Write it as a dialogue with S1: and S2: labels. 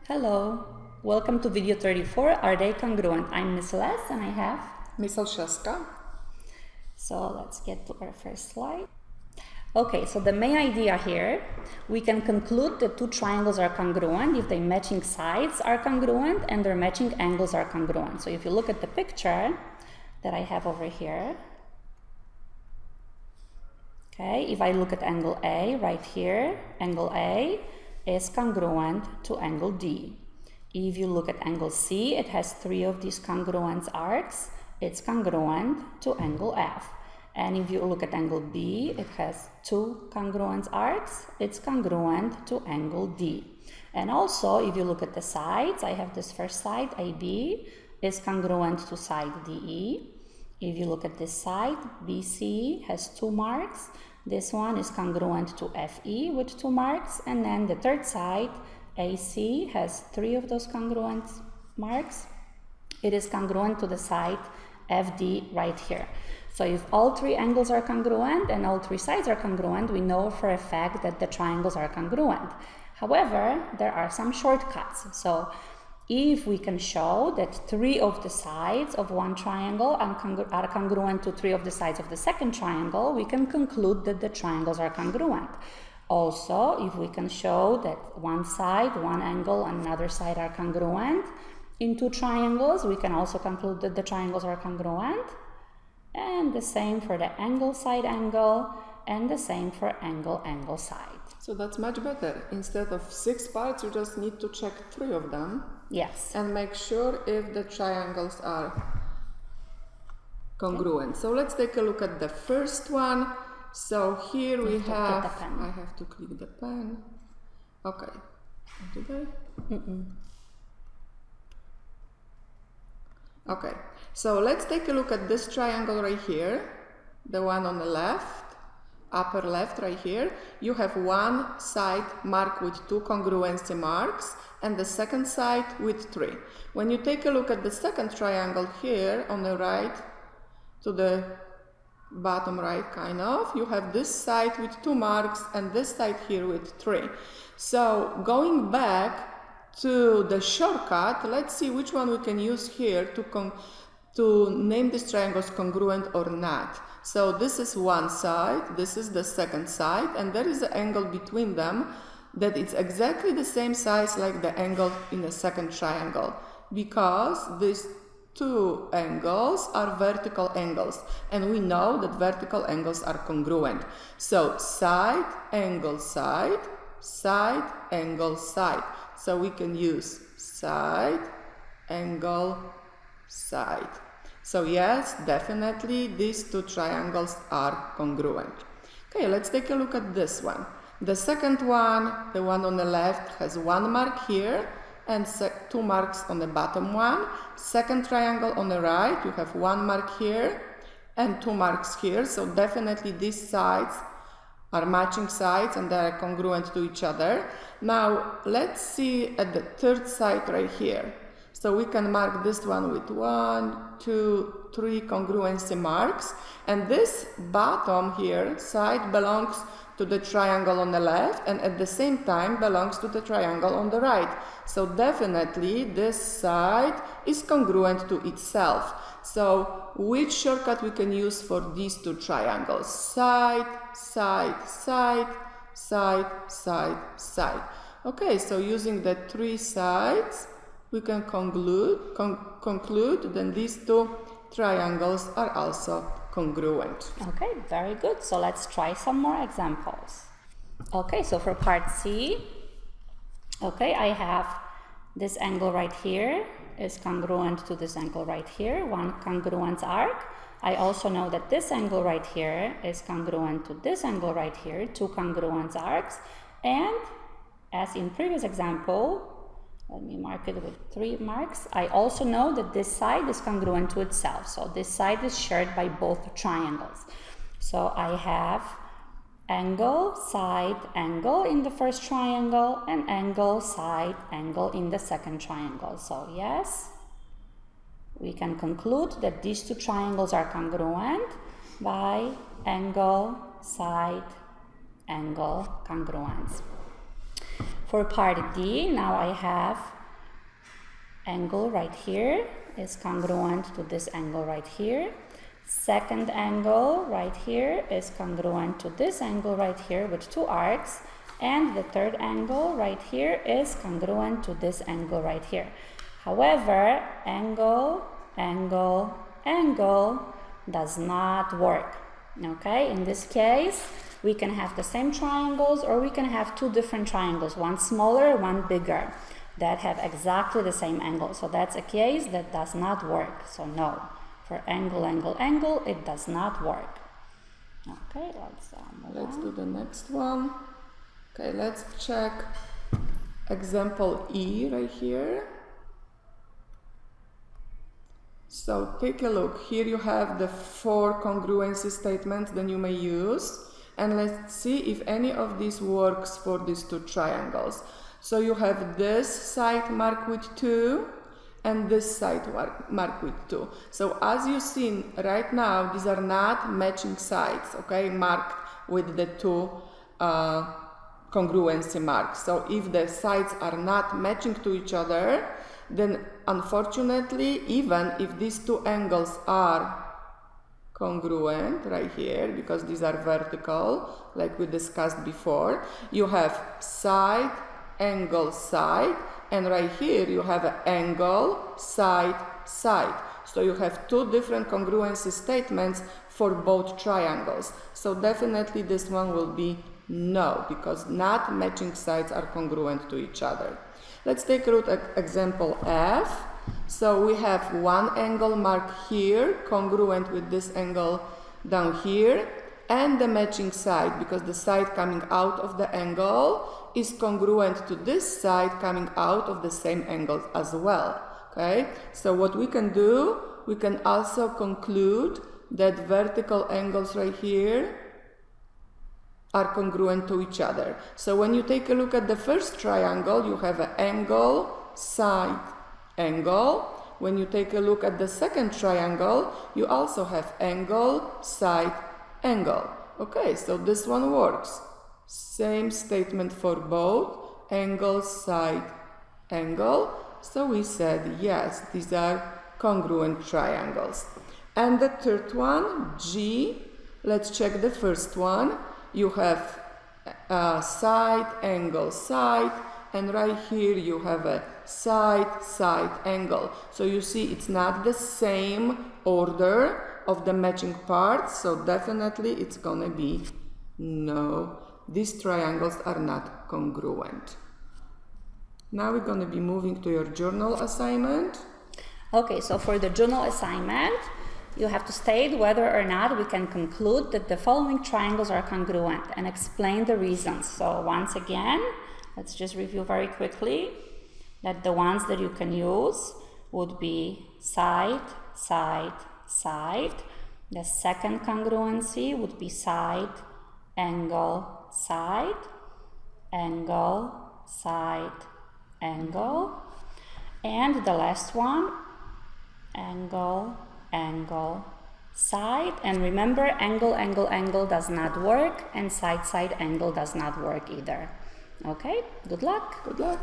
S1: Hello, welcome to video 34, Are They Congruent? I'm Miss Les and I have
S2: Miss Olszewska.
S1: So let's get to our first slide. Okay, so the main idea here, we can conclude that two triangles are congruent if their matching sides are congruent and their matching angles are congruent. So if you look at the picture that I have over here, okay, if I look at angle A right here, angle A is congruent to angle D. If you look at angle C, it has three of these congruence arcs. It's congruent to angle F. And if you look at angle B, it has two congruence arcs. It's congruent to angle D. And also, if you look at the sides, I have this first side, AB, is congruent to side DE. If you look at this side, BC has two marks. This one is congruent to FE with two marks, and then the third side, AC, has three of those congruent marks. It is congruent to the side FD right here. So if all three angles are congruent and all three sides are congruent, we know for a fact that the triangles are congruent. However, there are some shortcuts. So if we can show that three of the sides of one triangle are congruent to three of the sides of the second triangle, we can conclude that the triangles are congruent. Also, if we can show that one side, one angle, and another side are congruent in two triangles, we can also conclude that the triangles are congruent. And the same for the angle, side angle, and the same for angle, angle, side.
S2: So that's much better. Instead of 6 parts, you just need to check 3 of them.
S1: Yes.
S2: And make sure if the triangles are congruent. Okay. So let's take a look at the first one. So here we have, I have to click the pen. Okay. Did I? Okay. So let's take a look at this triangle right here. The one on the left. Upper left right here, you have one side marked with 2 congruency marks and the second side with 3. When you take a look at the second triangle here on the right, to the bottom right kind of, you have this side with 2 marks and this side here with 3. So going back to the shortcut, let's see which one we can use here to name these triangles congruent or not. So this is one side, this is the second side, and there is an angle between them that it's exactly the same size like the angle in the second triangle, because these two angles are vertical angles, and we know that vertical angles are congruent. So side, angle, side, side, angle, side. So we can use side, angle, side. So yes, definitely these two triangles are congruent. Okay, let's take a look at this one. The second one, the one on the left, has 1 mark here and 2 marks on the bottom one. Second triangle on the right, you have 1 mark here and 2 marks here. So definitely these sides are matching sides and they are congruent to each other. Now let's see at the third side right here. So we can mark this one with 1, 2, 3 congruency marks. And this bottom here side belongs to the triangle on the left and at the same time belongs to the triangle on the right. So definitely this side is congruent to itself. So which shortcut we can use for these two triangles? Side, side, side, side, side, side. Okay, so using the 3 sides, we can conclude that these two triangles are also congruent.
S1: Okay, very good. So let's try some more examples. Okay, so for part C, okay, I have this angle right here is congruent to this angle right here, one congruence arc. I also know that this angle right here is congruent to this angle right here, 2 congruence arcs. And as in previous example, let me mark it with 3 marks. I also know that this side is congruent to itself. So this side is shared by both triangles. So I have angle, side, angle in the first triangle and angle, side, angle in the second triangle. So yes, we can conclude that these two triangles are congruent by angle, side, angle congruence. For part D, now I have angle right here is congruent to this angle right here. Second angle right here is congruent to this angle right here with 2 arcs. And the third angle right here is congruent to this angle right here. However, angle, angle, angle does not work. Okay, in this case, we can have the same triangles or we can have 2 different triangles, one smaller, one bigger, that have exactly the same angle. So that's a case that does not work. So no, for angle, angle, angle, it does not work. Okay, let's
S2: do the next one. Okay, let's check example E right here. So take a look. Here you have the 4 congruency statements that you may use. And let's see if any of these works for these 2 triangles. So you have this side marked with 2 and this side marked with 2. So as you see right now, these are not matching sides, okay, marked with the 2 congruency marks. So if the sides are not matching to each other, then unfortunately, even if these 2 angles are congruent right here, because these are vertical, like we discussed before, you have side, angle, side, and right here you have an angle, side, side. So you have 2 different congruency statements for both triangles. So definitely this one will be no, because not matching sides are congruent to each other. Let's take a look at example F. So we have one angle marked here, congruent with this angle down here, and the matching side, because the side coming out of the angle is congruent to this side coming out of the same angle as well. Okay, so what we can do, we can also conclude that vertical angles right here are congruent to each other. So when you take a look at the first triangle, you have an angle, side, angle. When you take a look at the second triangle, you also have angle, side, angle. Okay, so this one works. Same statement for both, angle, side, angle. So we said yes, these are congruent triangles. And the third one, G, let's check the first one. You have side, angle, side, and right here you have a side, side, angle. So you see it's not the same order of the matching parts, so definitely it's gonna be no. These triangles are not congruent. Now we're gonna be moving to your journal assignment.
S1: Okay, so for the journal assignment, you have to state whether or not we can conclude that the following triangles are congruent and explain the reasons. So once again, let's just review very quickly that the ones that you can use would be side, side, side. The second congruency would be side, angle, side, angle, side, angle. And the last one, angle, angle, side. And remember, angle, angle, angle does not work, and side, side, angle does not work either. Okay, good luck.
S2: Good luck.